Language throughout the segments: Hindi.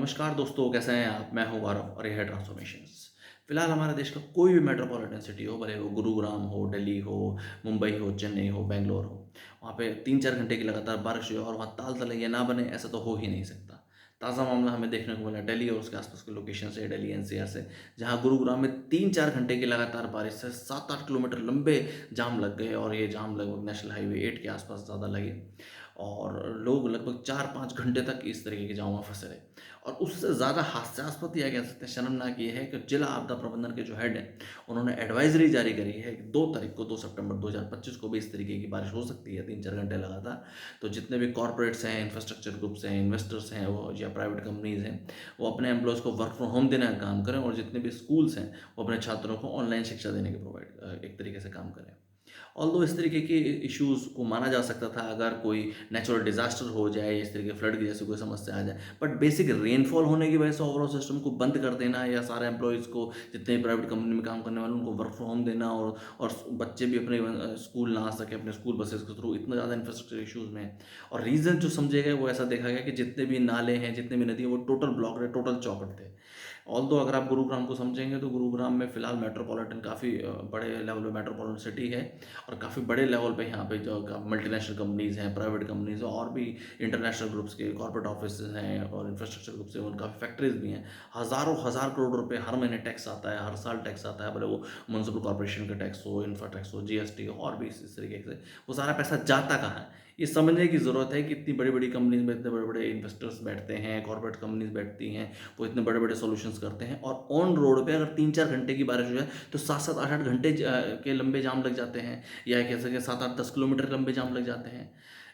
नमस्कार दोस्तों, कैसे हैं आप? मैं हूँ गौरव और ये है ट्रांसफॉर्मेशंस। फिलहाल हमारे देश का कोई भी मेट्रोपॉलिटन सिटी हो, भले वो गुरुग्राम हो, दिल्ली हो, मुंबई हो, चेन्नई हो, बैंगलोर हो, वहाँ पे 3-4 घंटे की लगातार बारिश हुई और वहाँ ताल-तलैया ना बने, ऐसा तो हो ही नहीं सकता। ताज़ा मामला हमें देखने को मिला दिल्ली और उसके आस-पास के लोकेशन से, दिल्ली एनसीआर से, जहाँ गुरुग्राम में 3-4 घंटे की लगातार बारिश से 7-8 किलोमीटर लंबे जाम लग गए और ये जाम लगभग नेशनल हाईवे 8 के आस-पास ज़्यादा लगे। और लोग लगभग 4-5 घंटे तक इस तरीके के जाम में फँसे रहे। और उससे ज़्यादा हास्यास्पद या कह सकते हैं शर्मनाक ये है कि जिला आपदा प्रबंधन के जो हेड हैं, उन्होंने एडवाइज़री जारी करी है कि 2 तारीख को 2 सितंबर 2025 को भी इस तरीके की बारिश हो सकती है 3-4 घंटे लगातार। तो जितने भी कॉर्पोरेट्स हैं, इंफ्रास्ट्रक्चर ग्रुप्स हैं, इन्वेस्टर्स हैं वो या प्राइवेट कंपनीज़ हैं, वो अपने एम्प्लॉइज़ को वर्क फ्रॉम होम देने का काम करें और जितने भी स्कूल्स हैं, वो अपने छात्रों को ऑनलाइन शिक्षा देने के एक तरीके से काम करें। ऑल्दो इस तरीके के इश्यूज़ को माना जा सकता था अगर कोई नेचुरल डिज़ास्टर हो जाए, इस तरीके फ्लड की जैसी कोई समस्या आ जाए। बट बेसिक रेनफॉल होने की वजह से ओवरऑल सिस्टम को बंद कर देना या सारे एम्प्लॉइज़ को जितने भी प्राइवेट कंपनी में काम करने वाले उनको वर्क फ्रॉम होम देना और बच्चे भी अपने स्कूल ना आ सकें अपने स्कूल बसेज़ के थ्रू इतना ज़्यादा इंफ्रास्ट्रक्चर इश्यूज़ में है। और रीज़न जो समझे गए वो ऐसा देखा गया कि जितने भी नाले हैं, जितने भी नदी हैं वो टोटल ब्लॉक रहे, टोटल चौपट थे। ऑल्दो अगर आप गुरुग्राम को समझेंगे तो गुरुग्राम में फ़िलहाल मेट्रोपॉलिटन काफ़ी बड़े लेवल पे मेट्रोपॉलिटन सिटी है और काफ़ी बड़े लेवल पे यहाँ पे जो मल्टीनेशनल कंपनीज़ हैं, प्राइवेट कंपनीज़ हैं और भी इंटरनेशनल ग्रुप्स के कॉर्पोरेट ऑफिसेज़ हैं और इंफ्रास्ट्रक्चर ग्रुप्स हैं, उन काफ़ी फैक्ट्रीज़ भी हैं। हज़ारों हज़ार करोड़ रुपए हर महीने टैक्स आता है, हर साल टैक्स आता है, भले वो म्युनिसिपल कॉर्पोरेशन का टैक्स हो, इंफ्रा टैक्स हो, जीएसटी हो और भी इस तरीके से। वो सारा पैसा जाता कहाँ है? ये समझने की ज़रूरत है कि इतनी बड़ी-बड़ी कंपनीज़ में इतने बड़े-बड़े इन्वेस्टर्स बैठते हैं, कॉर्पोरेट कंपनीज़ बैठती हैं, वो इतने बड़े-बड़े सॉल्यूशंस करते हैं और ऑन रोड पे अगर 3-4 घंटे की बारिश हो जाए, तो 7-7 8-8 घंटे के लंबे जाम लग जाते हैं या कह सकें 7-8 10 किलोमीटर लंबे जाम लग जाते हैं।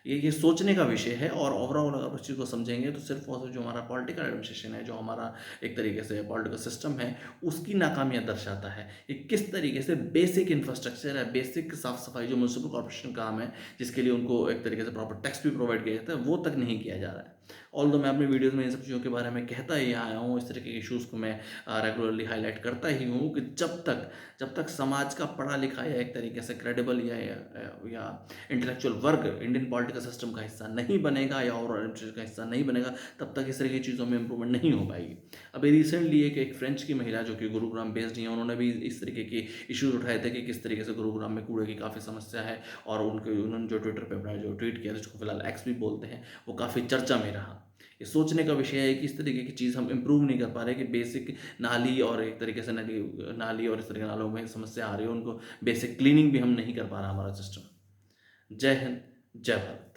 ये सोचने का विषय है और ओवरऑल अगर उस चीज़ को समझेंगे तो सिर्फ़ और सिर्फ़ जो हमारा पॉलिटिकल एडमिनिस्ट्रेशन है, जो हमारा एक तरीके से पॉलिटिकल सिस्टम है, उसकी नाकामियाँ दर्शाता है। ये किस तरीके से बेसिक इंफ्रास्ट्रक्चर है, बेसिक साफ़-सफ़ाई जो म्युनिसिपल कॉर्पोरेशन का काम है, जिसके लिए उनको एक तरीके से प्रॉपर टैक्स भी प्रोवाइड किया जाता है, वो तक नहीं किया जा रहा है। ऑल्दो मैं अपनी वीडियोज़ में इन सब चीज़ों के बारे में कहता ही आया हूँ, इस तरह के इश्यूज़ को मैं रेगुलरली हाइलाइट करता ही हूँ कि जब तक समाज का पढ़ा-लिखा या एक तरीके से क्रेडिबल या इंटेलेक्चुअल वर्ग इंडियन पॉलिटिकल सिस्टम का हिस्सा नहीं बनेगा या ओवरऑल एडमिनिस्ट्रेशन का हिस्सा नहीं बनेगा, तब तक इस तरह की चीज़ों में इम्प्रूवमेंट नहीं हो पाएगी। अभी रिसेंटली एक फ्रेंच की महिला जो कि गुरुग्राम बेस्ड ही हैं, उन्होंने भी इस तरीके के इश्यूज़ उठाए थे कि किस तरीके से गुरुग्राम में कूड़े की काफ़ी समस्या है और उन्होंने जो ट्विटर पे अपना जो ट्वीट किया जिसको फिलहाल एक्स भी बोलते हैं, वो काफ़ी चर्चा में रहा। ये सोचने का विषय है कि इस तरीके की चीज़ हम इम्प्रूव नहीं कर पा रहे कि बेसिक नाली और एक तरीके से नाली और इस तरह के नालों में समस्या आ रही है, उनको बेसिक क्लीनिंग भी हम नहीं कर पा रहा हमारा सिस्टम। जय हिंद, जय भारत।